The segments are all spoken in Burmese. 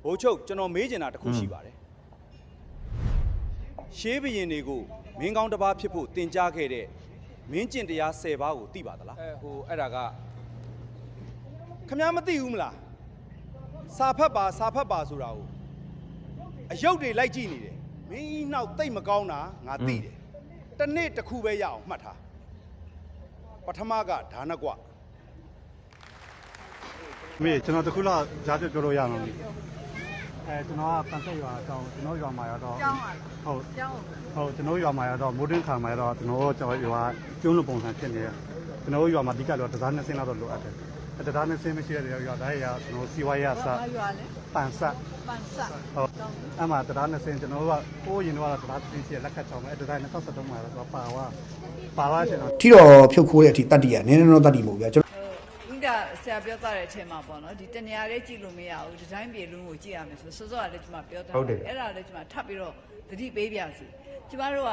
ဘိုးချုပ်ကျွန်တော်မေးချင်တာတစ်ခုရှိပါတယ်ရှေးဘရင်တွေကိုမင်းကောင်းတစ်ပါးဖြစ်ဖို့တင်ကြားခဲ့တဲ့မင်းကျင့်တရား10ပါးကိုသိပါသလားအဲ့ဒါကခင်ဗျားမသိဘူးမလားစာဖတ်ပါဆိုတာကိုအယုတ်တွေလိုက်ကြည့်နေတယ်မင်းနောက်တိတ်မကောင်းတာငါသိတယ်တနေ့တစ်ခုပဲရအောင်မှတ်ထားပထမကဒါနကွမေကျွန်တော်တခုလောက်ကြားပြပြောလို့ရမှာမလဲကျွန်တော်ကပန်ဆက်ရွာတော့ကျွန်တော်ရွာမှာရတော့ဟုတ်ကျွန်တော်ရွာမှာရတော့မိုးတွင်းခါမှာရတော့ကျွန်တော်ရွာကျုံးလိုပုံစံဖြစ်နေတယ်ကျွန်တော်ရွာမှာအဓိကတော့တစားနှစ်ဆင်းလောက်တော့လိုအပ်တယ်တစားနှစ်ဆင်းမရှိတဲ့ရွာတိုင်းရကျွန်တော်စီဝါရဆပန်ဆက်ဟုတ်အမှတစားနှစ်ဆင်းကျွန်တော်ကကိုးရင်တော့တစားတစ်စီလက်ခတ်ချောင်းမယ်တစား2023မှာတော့ပါဝါကျွန်တော်ထီတော်ဖြုတ်ခိုးတဲ့အထိတတ်တည်ရနည်းနည်းတော့တတ်တည်မို့ဗျာကျွန်တော်ဆရာပြောသားတဲ့အချိန်မှာပေါ့နော်ဒီတနေရာလေးကြည့်လို့မရဘူးဒီတိုင်းပြေလုံးကိုကြည့်ရမယ်ဆိုစောစောကလည်းကျွန်မပြောထားတယ်အဲ့ဒါလည်းကျွန်မထပ်ပြီးတော့သတိပေးပြစီကျွန်မတို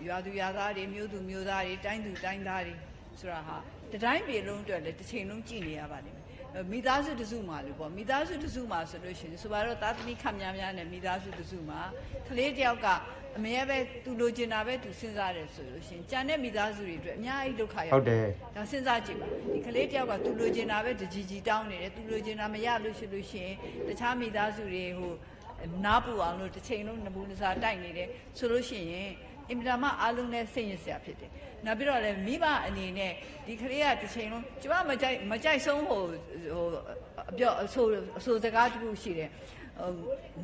့ရွာသူရွာသားတွေမြို့သူမြို့သားတွေတိုင်းသူတိုင်းသားတွေဆိုတာဟာဒီတိုင်းပြေလုံးအတွက်လည်းတစ်ချိန်လုံးကြည့်နေရပါလိမ့်မယ်မိသားစုတစုမှာလို့ပေါ့မိသားစုတစုမှာဆိုလို့ရှိရင်ဆိုပါတော့သားသမီးခပ်များများနဲ့မိသားစုတစုမှာကလေးတယောက်ကအမေပဲသူလိုချင်တာပဲသူစဉ်းစားတယ်ဆိုလို့ရှိရင်ကြံတဲ့မိသားစုတွေအတွက်အများကြီးဒုက္ခရောက်ဟုတ်တယ်ဒါစဉ်းစားကြည့်ပါဒီကလေးတယောက်ကသူလိုချင်တာပဲတကြီးတောင်းနေတယ်သူလိုချင်တာမရလို့ရှိလို့ရှိရင်တခြားမိသားစုတွေဟိုနားပူအောင်လို့တစ်ချိန်လုံးနဘူးနစားတိုက်နေတယ်ဆိုလို့ရှိရင်အင်မတန်မှအားလုံးနဲ့စိတ်ရစရာဖြစ်တယ်နောက်ပြီးတော့လည်းမိဘအနေနဲ့ဒီကလေးကတစ်ချိန်လုံးကျမမကြိုက်ဆုံးဟိုအပြောအဆိုစကားတခုရှိတယ်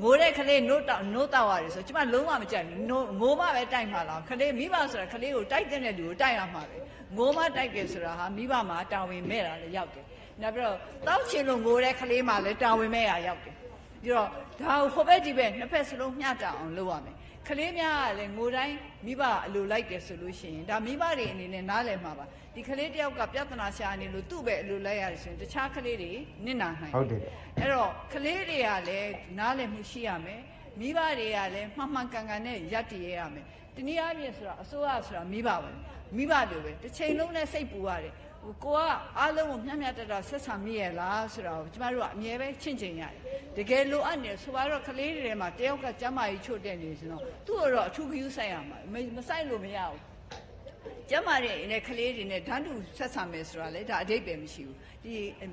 ငိုတဲ့ကလေးနို့တောက်ရတယ်ဆိုကျမလုံးဝမကြိုက်ဘူးငိုမှပဲတိုက်မှာလားကလေးမိဘဆိုတာကလေးကိုတိုက်တဲ့လူကိုတိုက်ရမှာပဲငိုမှတိုက်တယ်ဆိုတာဟာမိဘမှာတာဝန်မဲ့တာလည်းရောက်တယ်နောက်ပြီးတော့တောက်ချင်လို့ငိုတဲ့ကလေးမှလည်းတာဝန်မဲ့ရရောက်တယ်ပြီးတော့ဒါဟိုဘက်ဒီဘက်နှစ်ဖက်စလုံးမျှတအောင်လုပ်ရမယ်ကလေးများကလည်းငိုတိုင်းမိဘအလိုလိုက်တယ်ဆိုလို့ရှိရင်ဒါမိဘတွေအနေနဲ့နားလည်မှာပါဒီကလေးတယောက်ကပြဿနာရှာနေလို့သူ့ပဲအလိုလိုက်ရတယ်ဆိုရင်တခြားကလေးတွေနစ်နာနိုင်ဟုတ်တယ်အဲ့တော့ကလေးတွေကလည်းနားလည်မှုရှိရမယ်မိဘတွေကလည်းမှန်ကန်ကန်နဲ့ရပ်တည်ရမယ်တနည်းအားဖြင့်ဆိုတာအစိုးရဆိုတာမိဘပဲမိဘတွေပဲတစ်ချိန်လုံးနဲ့စိတ်ပူရတယ်ကိုကအားလုံးကိုမျှတဆက်ဆံမိရဲ့လားဆိုတော့ကျမတို့ကအမြဲပဲချင့်ချိန်ရတယ်တကယ်လိုအပ်နေဆိုတော့ကလေးတွေမှာတယောက်ကကျမကြီးချို့တဲ့နေဆိုတော့သူ့တော့အထူးဂရုစိုက်ရမှာမဆိုင်လို့မရဘူးကျမတွေနဲ့ကလေးတွေနဲ့ဓာတ်တူဆက်ဆံမယ်ဆိုတာလေဒါအတိတ်ပဲမရှိဘူးဒ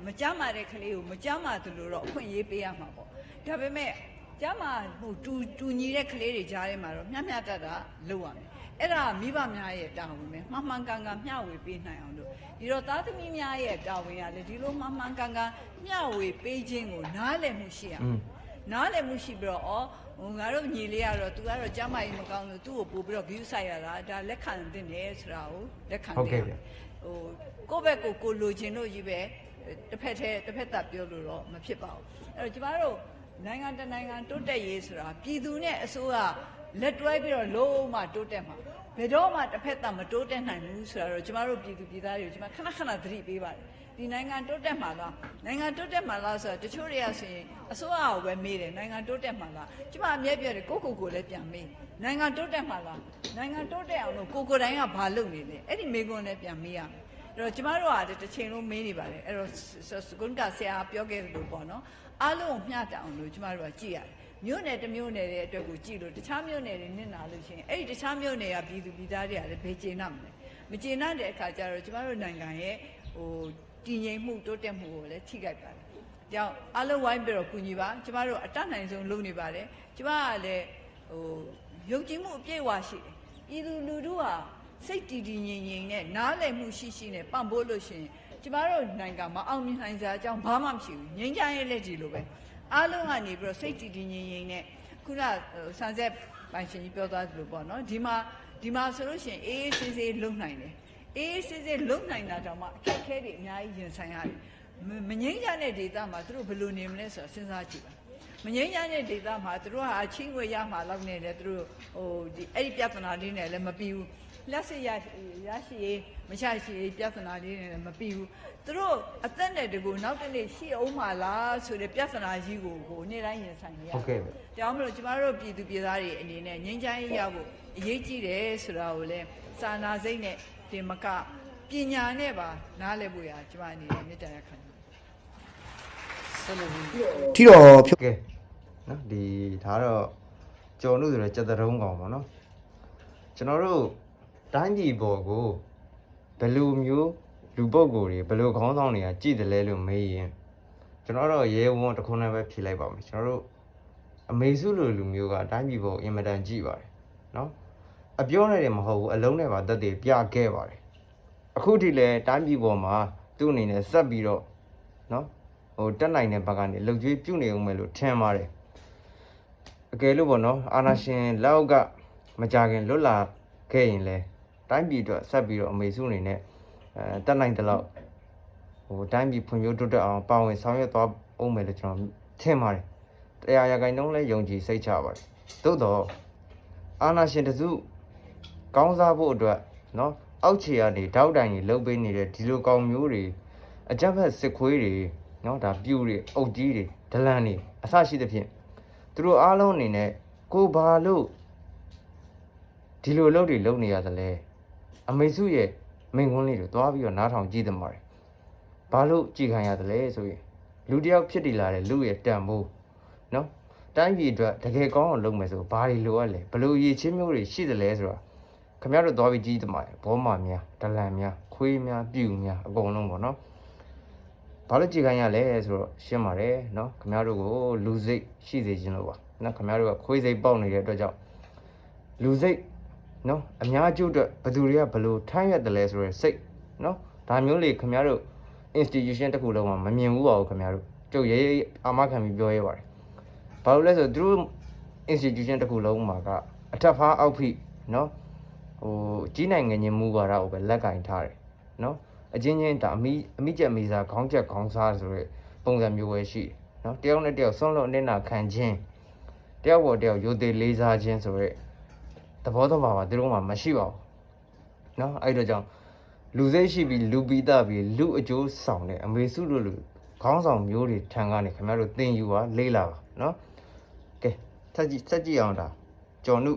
ီမကြမ်းမာတဲ့ကလေးကိုမကြမ်းမာသလိုတော့အခွင့်အရေးပေးရမှာပေါ့ဒါပေမဲ့ကျမဟိုတူညီတဲ့ကလေးတွေကြားထဲမှာတော့မျှလုပ်ရမယ်အဲ့ဒါမိဘများရဲ့တာဝန်ပဲမှန်ကန်မျှဝေပေးနိုင်အောင်လို့ဒီတော့သားသမီးများရဲ့တာဝန်ကလည်းဒီလိုမှန်ကန်မျှဝေပေးခြင်းကိုနားလည်မှုရှိရအောင်နားလည်မှုရှိပြီးတော့ငါတို့ညီလေးကတော့ तू ကတော့ကျမ်းမာရေးမကောင်းလို့သူ့ကိုပို့ပြီးတော့ view ဆိုင်ရတာဒါလက်ခံသင့်တယ်ဆိုတာကိုလက်ခံတယ်ဟိုကိုယ့်ဘက်ကိုလိုချင်လို့ကြီးပဲတစ်ဖက်သက်ပြောလို့တော့မဖြစ်ပါဘူးအဲ့တော့ကျမတို့နိုင်ငံတနိုင်ငံတိုးတက်ရေးဆိုတာပြည်သူနဲ့အစိုးရလက်တွဲပြီးတော့လုံးဝတိုးတက်မှာဘယ်တော့မှတစ်ဖက်သက်မတိုးတက်နိုင်ဘူးဆိုတာတော့ကျမတို့ပြည်သူပြည်သားတွေကိုကျမခဏသတိပေးပါတယ်ဒီနိုင်ငံတိုးတက်မှာလားဆိုတော့တချို့တွေကဆိုရင်အစိုးရကိုပဲမေးတယ်နိုင်ငံတိုးတက်မှာလားကျမအမြဲပြောတယ်ကိုလည်းပြန်မေးနိုင်ငံတိုးတက်မှာလားနိုင်ငံတိုးတက်အောင်လို့ကိုတိုင်းကဘာလုပ်နေလဲအဲ့ဒီမေးခွန်းလည်းပြန်မေးရမယ်အဲ့တော့ကျမတို့ကတစ်ချိန်လုံးမေးနေပါတယ်အဲ့တော့ကုန်းကဆရာပြောခဲ့လို့ပေါ့နော်အားလုံးမျှတအောင်လို့ကျမတို့ကကြည့်ရတယ်မြို့နယ်တစ်မြို့နယ်ရဲ့အတွက်ကိုကြည့်လို့တခြားမြို့နယ်တွေနစ်နာလို့ရှိရင်အဲ့ဒီတခြားမြို့နယ်ကပြည်သူပြည်သားတွေကလည်းဘယ်ကျေနပ်မလဲမကျေနပ်တဲ့အခါကျတော့ကျမတို့နိုင်ငံရဲ့ဟိုတည်ငြိမ်မှုတိုးတက်မှုကိုလည်းထိခိုက်ပါတယ်။ကြောင့်အားလုံးဝိုင်းပြီးတော့ကူညီပါကျမတို့အတတ်နိုင်ဆုံးလုပ်နေပါတယ်။ကျမကလည်းဟိုယုံကြည်မှုအပြည့်အဝရှိတယ်။ပြည်သူလူထုဟာစိတ်တည်ငြိမ်နဲ့နားလည်မှုရှိနဲ့ပံ့ပိုးလို့ရှိရင်ကျမတို့နိုင်ငံမှာအောင်မြင်နိုင်စရာအကြောင်းဘာမှမရှိဘူး။ငြိမ်းချမ်းရေးလက်ကြီးလိုပဲအားလုံးကနေပြီးတော့စိတ်တည်ငြိမ်နဲ့ခုနဆန်ဆက်ပိုင်ရှင်ကြီးပြောသွားသလိုပေါ့နော်ဒီမှာဆိုလို့ရှိရင်အေးဆေးလုံနိုင်တယ်အေးဆေးလုံနိုင်တာတောင်မှအခက်အခဲတွေအများကြီးရင်ဆိုင်ရတယ်မငြိမ်းချမ်းတဲ့ဒေသမှာသူတို့ဘယ်လိုနေမလဲဆိုတော့စဉ်းစားကြည့်ပါမငြိမ်းချမ်းတဲ့ဒေသမှာသူတို့ဟာအချင်းဝေရမှာလောက်နေတယ်သူတို့ဟိုဒီအဲ့ဒီပြဿနာလေးနဲ့လည်းမပြီးဘူးလက်စစ်ရရှိရေးမရှိရေးပြဿနာလေးနဲ့လည်းမပြီးဘူးသူတို့အသက်နဲ့တကူနောက်တစ်နေ့ရှိအောင်မလားဆိုတဲ့ပြဿနာကြီးကိုနေ့တိုင်းရင်ဆိုင်နေရတယ်ဟုတ်ကဲ့တောင်းမလို့ကျမတို့ပြည်သူပြည်သားတွေအနေနဲ့ငြိမ်းချမ်းရေးရဖို့အရေးကြီးတယ်ဆိုတာကိုလည်းစာနာစိတ်နဲ့တင်မကပညာနဲ့ပါနားလည်ဖို့ရကျမအနေနဲ့မေတ္တာရပ်ခံစ ထီတော်ဖြုတ် ကဲနော်ဒီဒါတော့ကျော်လို့ဆိုတော့စက်တုံးကောင်ပေါ့နော်ကျွန်တော်တို့တိုင်းပြည်ပေါ်ကိုဘယ်လိုမျိုးလူပုဂ္ဂိုလ်တွေဘယ်လိုခေါင်းဆောင်တွေကကြည်တယ်လဲလို့မေးရင်ကျွန်တော်တို့ရဲဝန်းတစ်ခုနဲ့ပဲဖြေလိုက်ပါမယ်ကျွန်တော်တို့အမေစုလိုလူမျိုးကတိုင်းပြည်ပေါ်အင်မတန်ကြည်ပါတယ်နော်အပြောနဲ့တယ်မဟုတ်ဘူးအလုံးနဲ့ပါတက်တယ်ပြခဲ့ပါတယ်အခုထိလဲတိုင်းပြည်ပေါ်မှာသူ့အနေနဲ့စက်ပြီးတော့နော်ဟိုတက်နိုင်တဲ့ဘက်ကနေလှုပ်ကြွေးပြုတ်နေအောင်မယ်လို့ထင်ပါတယ်အကယ်လို့ပေါ့နော်အာနာရှင်လောက်ကမကြခင်လွတ်လာခဲ့ရင်လဲတိုင်းပြည်အတွက်ဆက်ပြီးတော့အမေစုအနေနဲ့တက်နိုင်တဲ့လောက်ဟိုတိုင်းပြည်ဖွံ့ဖြိုးတိုးတက်အောင်ပါဝင်ဆောင်ရွက်သွားအောင်မယ်လို့ကျွန်တော်ထင်ပါတယ်တရားရဂိုင်းလုံးလဲယုံကြည်စိတ်ချပါတယ်သို့တော့အာနာရှင်တစုကောင်းစားဖို့အတွက်နော်အောက်ခြေကနေတောက်တိုင်ကြီးလှုပ်ပေးနေတဲ့ဒီလိုကောင်မျိုးတွေအကြက်ဖက်စစ်ခွေးတွေနော်ဒါပြူတွေအုတ်ကြီးတွေဒလန်တွေအဆရှိသဖြင့်သူတို့အားလုံးအနေနဲ့ကိုဘာလို့ဒီလိုလုပ်တွေလုပ်နေရသလဲအမေစုရဲ့မိန်ခွန်းလေးတွေတွားပြီးတော့နားထောင်ကြည့်သမှာတယ်ဘာလို့ကြည်ခံရတယ်လဲဆိုရင်လူတယောက်ဖြစ်တည်လာတဲ့လူရဲ့တန်ဖိုးနော်တိုင်းပြည်အတွက်တကယ်ကောင်းအောင်လုပ်မယ်ဆိုဘာတွေလိုအပ်လဲဘလို့ရည်ချင်းမျိုးတွေရှိသလဲဆိုတာခင်ဗျားတို့တွားပြီးကြည့်သမှာတယ်ဘောမာများဒလန်များခွေးများပြူများအကုန်လုံးပေါ့နော်ဘာလို့ကြည်ခံရလဲဆိုတော့ရှင်းပါတယ်နော်ခင်ဗျားတို့ကိုလူစိတ်ရှိစေခြင်းလို့ပါနော်ခင်ဗျားတို့ကခွေးစိတ်ပေါက်နေတဲ့အတွက်ကြောင့်လူစိတ်နော်အများကျိုးအတွက်ဘယ်သူတွေကဘလို့ထမ်းရတယ်လဲဆိုရယ်စိတ်နော်ဒါမျိုးလေခင်ဗျားတို့ institution တစ်ခုလုံးမှာမမြင်ဘူးပါဘူးခင်ဗျားတို့ကျုပ်ရေးအာမခံပြီးပြောရဲပါတယ်ဘာလို့လဲဆိုတော့သူတို့ institution တစ်ခုလုံးမှာကအထက်ဖားအောက်ဖိနော်ဟိုကြီးနိုင်ငံချင်းမူဝါဒကိုပဲလက်ကင်ထားတယ်နော်အချင်းချင်းဒါအမိကျက်မိစားခေါင်းချက်ခေါင်းစားဆိုတဲ့ပုံစံမျိုးပဲရှိတယ်နော်တယောက်နဲ့တယောက်ဆွန့်လွတ်နေတာခံချင်းတယောက်ပေါ်တယောက်ရိုသေလေးစားခြင်းဆိုတဲ့သဘောတဘာဝသူတို့မှမရှိပါဘူးနော်အဲ့တော့ကြောင့်လူစိတ်ရှိပြီးလူပိသပြီးလူအကျိုးဆောင်တဲ့အမေစုတို့လူခေါင်းဆောင်မျိုးတွေထံကနေခင်ဗျားတို့သင်ယူပါလေးလာပါနော်ကဲဆက်ကြည့်အောင်ဒါကျော်နု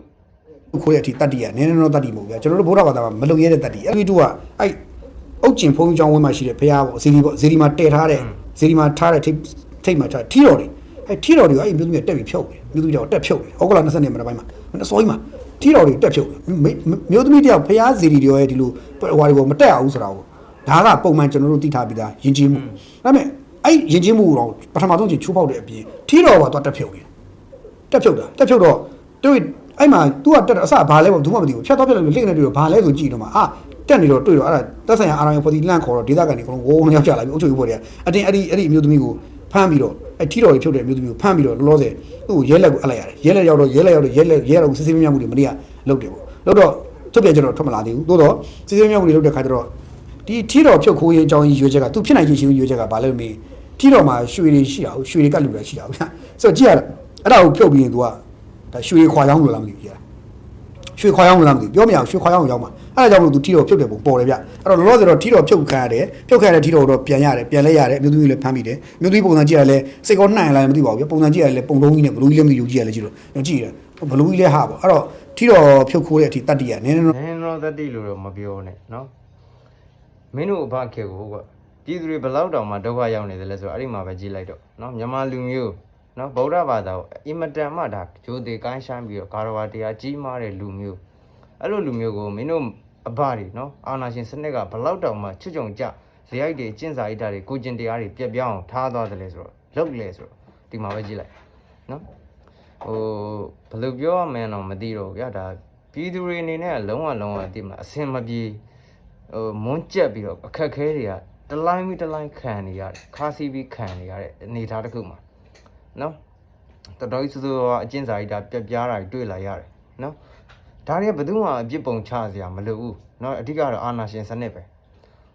ခိုးရတဲ့အထိတတ်တည်ရနည်းနည်းတော့တတ်တည်မဟုတ်ဗျာကျွန်တော်တို့ဗုဒ္ဓဘာသာမှာမလုံရတဲ့တတ်တည်အဲ့ဒီတို့ကအဲ့အုတ်ကျင်ဖုံးကြောင်းဝင်းမှာရှိတဲ့ဘုရားပေါ့ဇီဒီပေါ့ဇီဒီမှာတည်ထားတဲ့ဇီဒီမှာထားတဲ့ထိတ်မှာထားထီတော်တွေအဲ့ထီတော်တွေအဲ့မျိုးသမီးတက်ပြီးဖြုတ်တယ်မျိုးသမီးတော့တက်ဖြုတ်တယ်ဩဂလ20နှစ်မှာတစ်ပိုင်းမှာအစောကြီးမှာထီတော်တွေတက်ဖြုတ်တယ်မျိုးသမီးတယောက်ဘုရားဇီဒီတွေရဲ့ဒီလိုဟိုဟာတွေမတက်အောင်ဆိုတာကိုဒါကပုံမှန်ကျွန်တော်တို့သိထားပြီးသားယဉ်ကျေးမှုဒါပေမဲ့အဲ့ယဉ်ကျေးမှုတော့ပထမဆုံးချိန်ချိုးပေါက်တဲ့အပြင်ထီတော်ကတော့တက်ဖြုတ်တယ်တက်ဖြုတ်တော့တွေ့အဲ့မှာ तू ကတက်အစဘာလဲပေါ့ तू မှမသိဘူးဖြတ်တော့ဖြတ်လို့လိမ့်နေတွေ့တော့ဘာလဲဆိုကြည့်တော့မှတက်နေတော့တွေ့တော့အဲ့ဒါတက်ဆိုင်ရာအာရုံပေါ်ဒီလန့်ခေါ်တော့ဒေသခံတွေအကုန်လုံးဝုန်းရောက်ကြလာပြီအုပ်ချုပ်ရေးပေါ်တွေအတင်းအဲ့ဒီအမျိုးသမီးကိုဖမ်းပြီးတော့အဲ့ထီတော်တွေဖြုတ်တဲ့အမျိုးသမီးကိုဖမ်းပြီးတော့လောလောဆယ်သူ့ကိုရဲလက်ကိုအပ်လိုက်ရတယ်ရဲလက်ရောက်တော့ရဲတော့စစ်စစ်မြတ်မှုတွေမနေ့ကလုပ်တယ်ပေါ့လုပ်တော့ထုတ်ပြန်ကြတော့ထွက်မလာသေးဘူးသို့တော့စစ်စစ်မြတ်မှုတွေလုပ်တဲ့ခါကျတော့ဒီထီတော်ဖြုတ်ခိုးရေးအကြောင်းကြီးရွေးချက်က तू ဖြစ်နိုင်ခြင်းရှိရွေးချက်ကဘာလဲမေးထီတော်မှာရွှေတွေရှိတာရွှေတွေကတ်လူတွေရှိတာဗျာဆိုတော့ကြည့်ရတာအဲ့ဒါကိုဖြုတ်ပြီးရင် तू ကဒါရွှေခွာရောင်းလို့လားမသိဘူးကြာရွှေခွာရောင်းလို့လားမသိဘူးပြောမရအောင်ရွှေခွာရောင်းကိုရောက်မှာအဲ့ဒါကြောင့်မလို့ तू ထီတော်ဖြုတ်တယ်ပုံပေါ်တယ်ဗျအဲ့တော့လောလောဆယ်တော့ထီတော်ဖြုတ်ခံရတယ်ဖြုတ်ခံရတဲ့ထီတော်တော့ပြန်ရတယ်ပြန်လဲရတယ်မြို့သူကြီးလည်းဖမ်းပြီးတယ်မြို့သူကြီးပုံစံကြည့်ရလဲစိတ်ကောနှံ့ရလားမသိပါဘူးဗျပုံစံကြည့်ရလဲပုံလုံးကြီးနဲ့ဘလူးကြီးလည်းမသိဘူးကြည့်ရလဲကြည့်တော့ကြည့်ရဘလူးကြီးလည်းဟာပေါ့အဲ့တော့ထီတော်ဖြုတ်ခိုးတဲ့အထိတတ်တည်ရနည်းနည်းတော့တတ်တည်လို့တော့မပြောနဲ့နော်မင်းတို့အဘခေကိုကပြည်သူတွေဘလောက်တောင်မှဒုက္ခရောက်နေတယ်လဲဆိုတော့အဲ့ဒီမှာပဲကြည့်လိုက်တော့နော်မြန်မာလူမျိုးနော်ဗုဒ္ဓဘာသာကိုအင်မတန်မှဒါဂျိုသေးကိုင်းဆိုင်ပြီးတော့ဂါရဝတရားကြီးမားတဲ့လူမျိုးအဲ့လိုလူမျိုးကိုမင်းတို့အဘတွေနော်အာနာရှင်စနစ်ကဘလောက်တောင်မှချွတ်ချုံကြဇယိုက်တွေကျင့်စာရိတ္တတွေကိုကျင်တရားတွေပြက်ပြောင်းအောင်ထားသွားတယ်လဲဆိုတော့လောက်လေဆိုတော့ဒီမှာပဲကြည့်လိုက်နော်ဟိုဘယ်လိုပြောရမလဲတော့မသိတော့ဗျာဒါပြည်သူတွေအနေနဲ့လုံးဝဒီမှာအစင်မပြေဟိုမွန်းကျက်ပြီးတော့အခက်ခဲတွေကတလိုင်းပြီးတလိုင်းခံနေရတယ်ခါစီပြီးခံနေရတဲ့အနေအထားတစ်ခုမှာနော်တော်တော်ကြီးစိုးအကျဉ်းစာရိတ္တပြက်ပြားတာတွေ့လာရတယ်နော်ဒါတွေကဘယ်သူမှအပြစ်ပုံချစရာမလိုဘူးနော်အဓိကတော့အာဏာရှင်စနစ်ပဲ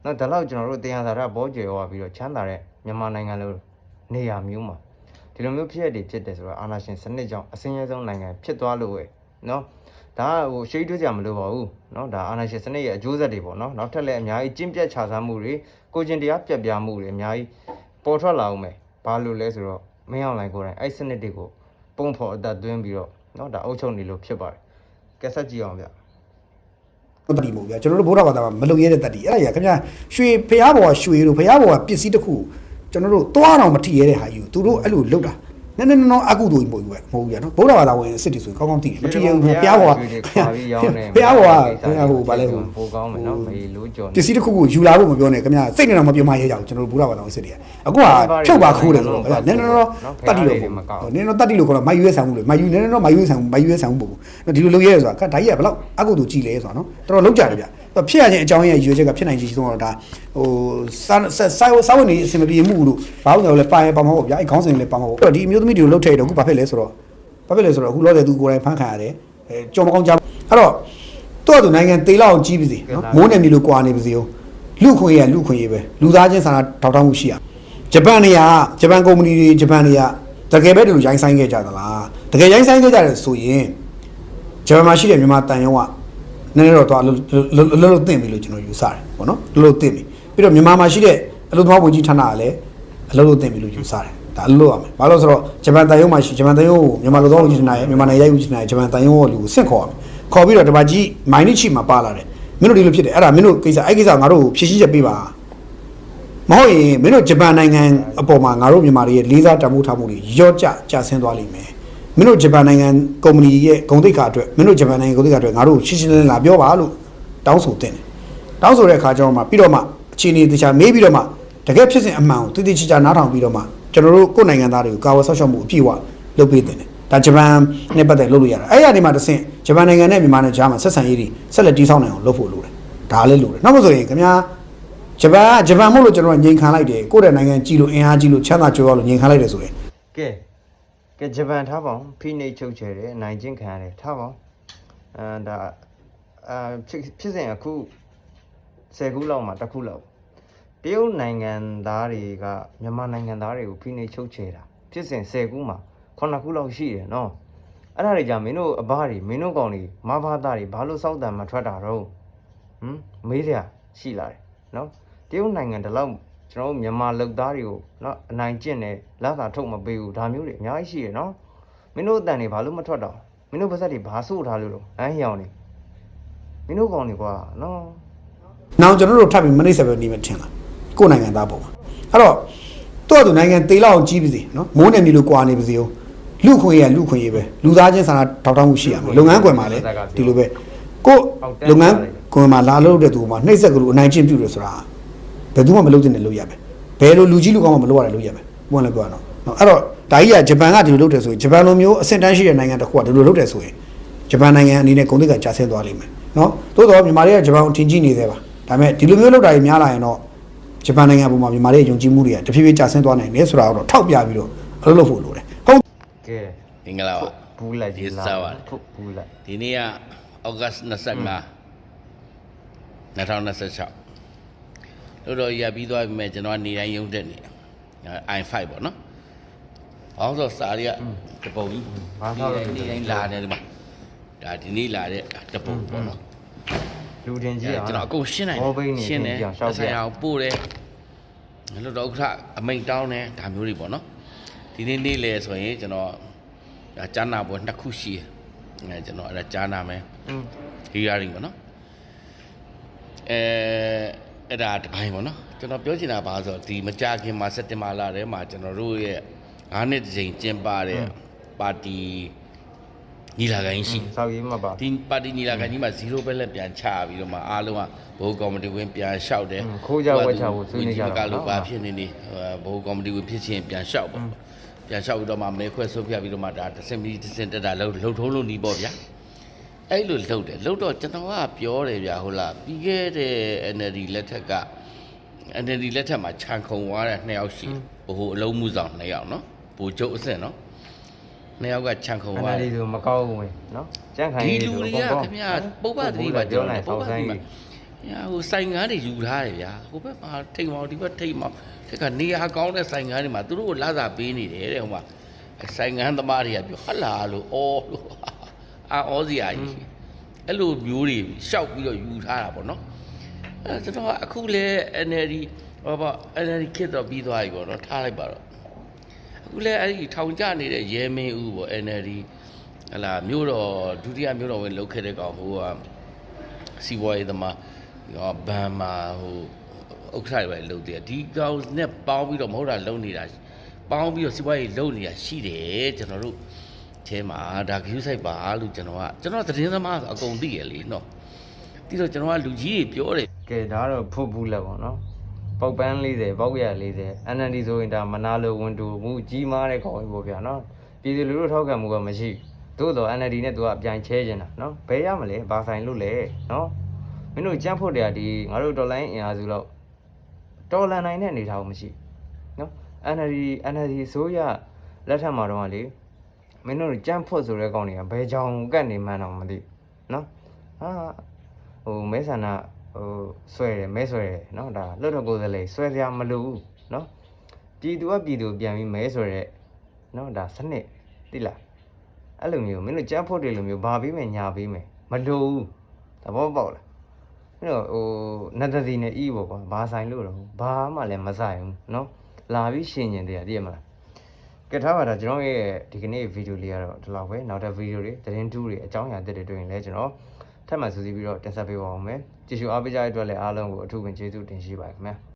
နော်ဒါတော့ကျွန်တော်တို့တရားစာရဘောကျေရောပြီးတော့ချမ်းသာတဲ့မြန်မာနိုင်ငံလိုနေရာမျိုးမှာဒီလိုမျိုးဖြစ်ရတဲ့ဖြစ်တယ်ဆိုတော့အာဏာရှင်စနစ်ကြောင့်အစင်းရဲဆုံးနိုင်ငံဖြစ်သွားလို့ပဲနော်ဒါဟိုရှိတွေးကြမလို့ပါဘူးနော်ဒါအာဏာရှင်စနစ်ရဲ့အကျိုးဆက်တွေပေါ့နော်နောက်ထပ်လည်းအများကြီးကျင့်ပြတ်ခြားစားမှုတွေကိုကျင်တရားပြက်ပြားမှုတွေအများကြီးပေါ်ထွက်လာအောင်မယ်ဘာလို့လဲဆိုတော့မင်းအောင်လိုင်ကိုယ်တိုင်အဲ့စနစ်တွေကိုပုံဖော်အသက်သွင်းပြီးတော့နော်ဒါအုပ်ချုပ်နေလို့ဖြစ်ပါတယ်ကဲဆက်ကြည့်အောင်ဗျတတိမို့ဗျာကျွန်တော်တို့ဗုဒ္ဓဘာသာမှာမလုံရတဲ့တတိအဲ့ဒါကြီးခင်ဗျာရွှေဖျားဘောကရွှေတို့ဖျားဘောကပစ္စည်းတစ်ခု ကျွန်တော်တို့သွားတော့မထီရတဲ့ဟာယူသူတို့အဲ့လိုလုပ်တာနည်းနည်းနော်အကုသိုလ်ကြီးမဟုတ်ဘူးပဲမဟုတ်ဘူးရနော်ဗုဒ္ဓဘာသာဝင်စစ်တီဆိုရင်ကောင်းကောင်းသိတယ်မထီရဘူးဘုရားဘောကဘုရားဘောကဟိုဗာလဲဟို ပိုကောင်းမယ်နော်မေလို့ကြော် ပစ္စည်းတစ်ခုခုယူလာဖို့မပြောနဲ့ခင်ဗျာစိတ်နဲ့တော့မပြောမှရဲကြဘူးကျွန်တော်တို့ဗုဒ္ဓဘာသာဝင်စစ်တီအခုကဖြုတ်ပါခိုးတယ်ဆိုတော့နည်းနည်းတော့တတ်တိလို့နည်းနည်းတော့တတ်တိလို့ခေါ်တော့မိုက်ယူရဲဆောင်မှုလေမိုက်ယူနည်းနည်းတော့မိုက်ယူရဲဆောင်မှုပေါ့ဒီလိုလုပ်ရဲဆိုတာဒါကြီးကဘလောက်အကုသိုလ်ကြီးလဲဆိုတာနော်တော်တော်လောက်ကြတယ်ဗျဖြစ်ရခြင်းအကြောင်းရဲ့ရွေးချက်ကဖြစ်နိုင်ခြင်းဆုံးတော့ဒါဟိုစာဝင်နေအစင်မပြေမှုလို့ဘာလို့လဲပါရင်ပါမဟုတ်ဗျာအဲ့ခေါင်းစဉ်လေးပါမဟုတ်အဲ့တော့ဒီအမျိုးသမီးတွေကိုလှုပ်ထည့်တော့အခုဘာဖြစ်လဲဆိုတော့အခုလောတဲ့သူကိုယ်တိုင်ဖမ်းခံရတယ်ကြော်မကောင်းကြအဲ့တော့သူ့နိုင်ငံသေးလောက်ကြီးပါစေနော်မိုးနယ်မြေလိုကွာနေပါစေလူခွင့်ရပဲလူသားချင်းစာထောက်ထောက်မှုရှိရဂျပန်ကုမ္ပဏီတွေဂျပန်တွေကတကယ်ပဲဒီလိုရိုင်းဆိုင်ခဲ့ကြသလားတကယ်ရိုင်းဆိုင်ခဲ့ကြတယ်ဆိုရင်ဂျပန်မှာရှိတဲ့မြန်မာတန်ရုံးကနည်းနည်းတော့အလုပ်သိမ့်ပြီလို့ကျွန်တော်ယူဆတယ်ပေါ့နော်အလုပ်သိမ့်ပြီပြီးတော့မြန်မာမှာရှိတဲ့အလုပ်သမားဝန်ကြီးဌာနကလည်းအလုပ်သိမ့်ပြီလို့ယူဆတယ်ဒါအလုပ်ရမယ်ဘာလို့ဆိုတော့ဂျပန်တန်ရုံးမှာရှိဂျပန်တန်ရုံးကိုမြန်မာလူတော်ဝန်ကြီးဌာနရဲ့မြန်မာနိုင်ငံရေးဝန်ကြီးဌာနရဲ့ဂျပန်တန်ရုံးကိုလူကိုဆင့်ခေါ်ရမယ်ခေါ်ပြီးတော့တပါကြီးမိုင်းနစ်ချီမှာပါလာတယ်မင်းတို့ဒီလိုဖြစ်တယ်အဲ့ဒါမင်းတို့ကိစ္စငါတို့ဖြည့်ရှင်းချက်ပေးပါမဟုတ်ရင်မင်းတို့ဂျပန်နိုင်ငံအပေါ်မှာငါတို့မြန်မာတွေရဲ့လေးစားတမိုးထားမှုတွေရော့ကျဆင်းသွားလိမ့်မယ်မင်းတို့ဂျပန်နိုင်ငံကုမ္ပဏီရဲ့ဂုဏ်သိက္ခာအတွက်မင်းတို့ဂျပန်နိုင်ငံဂုဏ်သိက္ခာအတွက်ငါတို့ရှင်းရှင်းလင်းလင်းလာပြောပါလို့တောင်းဆိုတင်တယ်တောင်းဆိုတဲ့အခါကျတော့မှပြီးတော့မှအခြေအနေတခြားမေးပြီးတော့မှတကယ်ဖြစ်စဉ်အမှန်ကိုတည်တည်ချာချာနားထောင်ပြီးတော့မှကျွန်တော်တို့ကိုယ်နိုင်ငံသားတွေကိုကာဝယ်ဆောက်ရှောက်မှုအပြည့်အဝလုပ်ပေးတင်တယ်ဒါဂျပန်နဲ့ပတ်သက်လုပ်လို့ရတာအဲ့ရနေမှာတစ်ဆင့်ဂျပန်နိုင်ငံနဲ့မြန်မာနဲ့ကြားမှာဆက်ဆံရေးတွေဆက်လက်တည်ဆောက်နိုင်အောင်လုပ်ဖို့လိုတယ်ဒါလည်းလိုတယ်နောက်မဆိုရင်ခင်ဗျာဂျပန်မို့လို့ကျွန်တော်ငြိမ်ခံလိုက်တယ်ကိုယ့်ရဲ့နိုင်ငံကြီးလို့အင်အားကြီးလို့ချမ်းသာကြွယ်ဝလို့ငြိမ်ခံလိုက်တယ်ဆိုရင် ကဲဂျပန်ထားပါအောင်ဖိနှိပ်ချုပ်ချယ်တယ်နိုင်ချင်းခံရတယ်ထားပါအောင်ဒါဖြစ်စဉ်အခု10ခုလောက်မှာတစ်ခုလောက်တရုတ်နိုင်ငံသားတွေကမြန်မာနိုင်ငံသားတွေကိုဖိနှိပ်ချုပ်ချယ်တာဖြစ်စဉ်10ခုမှာ9ခုလောက်ရှိတယ်နော်အဲ့ဒါတွေကြမင်းတို့အဘတွေမင်းတို့ကောင်တွေမဘာသားတွေဘာလို့စောက်တံမထွက်တာတော့မေးစရာရှိလာတယ်နော်တရုတ်နိုင်ငံတလောက်ကျွန်တော်တို့မြန်မာလူသားတွေကိုနော်အနိုင်ကျင့်တယ်လက်သာထုတ်မပေးဘူးဒါမျိုးတွေအများကြီးရှိရနော်မင်းတို့အတန်တွေဘာလို့မထွက်တော့မင်းတို့ပါစက်တွေဘာစို့ထားလို့တော့ဟျောင်းနေမင်းတို့ကောင်တွေကွာနော်နောက်ကျွန်တော်တို့ထပ်ပြီးမနှိမ့်ဆက်ပဲနေမှထင်လားကိုယ်နိုင်ငံသားပေါ့အဲ့တော့သူ့နိုင်ငံသေးလောက်ကြီးပါစေနော်မိုးနယ်မြေလိုကွာနေပါစေလူခွင့်ရပဲလူသားချင်းစာထောက်ထောက်မှုရှိရမယ်လုပ်ငန်းခွင်မှာလည်းဒီလိုပဲကိုလုပ်ငန်းခွင်မှာလာလို့တဲ့သူမှာနှိမ့်ဆက်ကလူအနိုင်ကျင့်ပြုတယ်ဆိုတာဘယ်သူမှမလုပ်တဲ့နဲ့လုပ်ရမယ်ဘယ်လိုလူကြီးလူကောင်းမှမလုပ်ရတယ်လုပ်ရမယ်ဘုန်းလည်းပြောရအောင်နော်အဲ့တော့ဒါကြီးကဂျပန်ကဒီလိုလုပ်တယ်ဆိုရင်ဂျပန်လိုမျိုးအဆင့်တန်းရှိတဲ့နိုင်ငံတစ်ခုကဒီလိုလုပ်တယ်ဆိုရင်ဂျပန်နိုင်ငံအနေနဲ့ဂုဏ်သိက္ခာကျဆင်းသွားလိမ့်မယ်နော်သို့တော်မြန်မာတွေကဂျပန်ကိုထင်ကြီးနေသေးပါဒါပေမဲ့ဒီလိုမျိုးလုပ်တာကြီးများလာရင်တော့ဂျပန်နိုင်ငံပေါ်မှာမြန်မာတွေယုံကြည်မှုတွေကတဖြည်းဖြည်းကျဆင်းသွားနိုင်တယ်ဆိုတာတော့ထောက်ပြပြီးတော့အလုပ်လုပ်ဖို့လိုတယ်ဟုတ်ကဲမင်္ဂလာပါဘူးလိုက်ဒီစားပါဘူးလိုက်ဒီနေ့ကဩဂတ်25 2026လို့တော့ရပြီးသွားပြီမဲ့ကျွန်တော်နေတိုင်းရုံတက်နေ I5 ပေါ့နော်အောင်ဆိုစာရီကတပုံကြီးဘာသာလို့နေတိုင်းလာတယ်ဒီမှာဒါဒီနေ့လာတဲ့တပုံပေါ့နော်လူတင်ကြီးကျွန်တော်အကုန်ရှင်းနိုင်ရှင်းတယ်ဆိုင်အောင်ပို့တယ်လို့တော့ဥက္ကဋ္ဌအမိန်တောင်းတယ်ဒါမျိုးတွေပေါ့နော်ဒီနေ့နေ့လေဆိုရင်ကျွန်တော်ကြားနာပွဲ2ခုရှိတယ်ကျွန်တော်အဲ့ဒါကြားနာမယ်hearing ပေါ့နော်အဲ့ဒါတစ်ပိုင်းပေါ့နော်ကျွန်တော်ပြောချင်တာပါဆိုဒီမကြခင်မှာစက်တင်ဘာလထဲမှာကျွန်တော်တို့ရဲ့9နှစ်တစ်ချိန်ကျင်းပတဲ့ပါတီညီလာခံရှိစောက်ရေးမှာပါဒီပါတီညီလာခံကြီးမှာ0ပဲလက်ပြန်ချပြီးတော့မှအားလုံးကဘိုးကော်မတီဝင်ပြန်လျှောက်တယ်ခိုးကြဝက်ချဖို့ဆွေးနွေးကြတာလို့ပါဖြစ်နေနေဘိုးကော်မတီဝင်ဖြစ်ချင်းပြန်လျှောက်ပေါ့ပြန်လျှောက်ပြီးတော့မှမဲခွဲဆုတ်ပြပြီးတော့မှဒါတစ်စင်ပြီးတစ်စင်တက်တာလှုပ်ထုံးလို့နီးပေါ့ဗျာအဲ့လိုလှုပ်တယ်လှုပ်တော့ကျွန်တော်ကပြောတယ်ဗျာဟုတ်လားပြီးခဲ့တဲ့ NLD လက်ထက်ကNLD လက်ထက်မှာခြံခုံသွားတဲ့2ယောက်ရှိဘိုးအလုံးမှုဆောင်2ယောက်နော်ဘိုးကျုပ်အစ်စ်နော်2ယောက်ကခြံခုံသွားတယ်NLD ဆိုမကောက်ဘူးဝင်နော်ကြန့်ခိုင်ဒီလူတွေကခင်ဗျာပုပ္ပတိပါပြောနေပုပ္ပတိပါညာဟိုဆိုင်ငန်းတွေယူထားတယ်ဗျာဟိုဘက်မှာထိတ်မောင်ဒီဘက်ထိတ်မောင်တခါနေရာကောင်းတဲ့ဆိုင်ငန်းတွေမှာသူတို့ကိုလာစာပေးနေတယ်တဲ့ဟိုမှာဆိုင်ငန်းသမားတွေကပြောဟလာလို့အော်လို့အော်စရာကြီးအဲ့လိုမျိုးတွေရှောက်ပြီးတော့ယူထားတာပေါ့နော်အဲ့ကျွန်တော်အခုလဲ NLD ဟောပါ NLD ခစ်တော့ပြီးသွားပြီပေါ့နော်ထားလိုက်ပါတော့အခုလဲအဲ့ဒီထောင်ကျနေတဲ့ရဲမင်းဦးပေါ့ NLD ဟလာမြို့တော်ဒုတိယမြို့တော်ဝင်လောက်ခဲ့တဲ့ကောင်ဟိုကစီးပွားရေးသမားဘန်မာဟို ဥက္ကဋ္ဌတွေပဲလုပ်တယ်ဒီကောင်နဲ့ပေါင်းပြီးတော့မဟုတ်တာလုံနေတာပေါင်းပြီးတော့စီးပွားရေးလုံနေတာရှိတယ်ကျွန်တော်တို့အဲမှာဒါ view site ပါလို့ကျွန်တော်သတင်းသမားဆိုအကုန်သိရလေနော်ပြီးတော့ကျွန်တော်ကလူကြီးတွေပြောတယ် ကဲဒါတော့ဖုတ်ဘူးလက်ပေါ့နော်ပေါက်ပန်း40ပေါက်ရ40 NND ဆိုရင်ဒါမနာလိုဝန်တူမှုကြီးမားတဲ့ကောင်ကြီးပေါ့ဗျာနော်ပြည်သူလူထုထောက်ခံမှုကမရှိသို့တော့ NND နဲ့သူကအပြိုင်ချဲနေတာနော်ဘယ်ရမလဲဘာဆိုင်လို့လဲနော်မင်းတို့ကြမ်းဖို့တရားဒီငါတို့ဒေါ်လာအင်အားစုတော့တော်လန်နိုင်တဲ့အနေထားကိုမရှိနော် NLD ဆိုရလက်ထက်မှာတော့လေမင်းတို့ကြမ်းဖို့ဆိုတဲ့ကောင်တွေကဘယ်ကြောင်ကတ်နေမှန်းတော့မသိနော်ဟာဟိုမဲဆန္ဒဆွဲတယ်မဲဆွဲတယ်နော်ဒါလွတ်တော်ကိုယ်စားလှယ်ဆွဲစရာမလိုဘူးနော်ပြည်သူကပြည်သူပြန်ပြီးမဲဆွဲတဲ့နော်ဒါစနစ်သိလားအဲ့လိုမျိုးမင်းတို့ကြမ်းဖို့တယ်လိုမျိုးဘာပြီးမယ်ညာပြီးမယ်မလိုဘူးသဘောပေါက်လားမင်းတို့ဟိုနတ်သစီနဲ့ဤပေါ့ကွာဘာဆိုင်လို့တော့ဘာမှလည်းမဆိုင်ဘူးနော်လာပြီးရှင်ကျင်တယ်သိရမလားကဲထားပါတော့ကျွန်တော်ရဲ့ဒီကနေ့ဗီဒီယိုလေးကတော့ဒီလောက်ပဲနောက်တဲ့ဗီဒီယိုတွေသတင်းတူးတွေအကြောင်းအရာတွေတွေ့ရင်လည်းကျွန်တော်ထပ်မံစူးစီးပြီးတော့တင်ဆက်ပေးပါအောင်မယ်ကြည့်ရှုအားပေးကြတဲ့အတွက်လည်းအားလုံးကိုအထူးပင်ကျေးဇူးတင်ရှိပါတယ်ခင်ဗျာ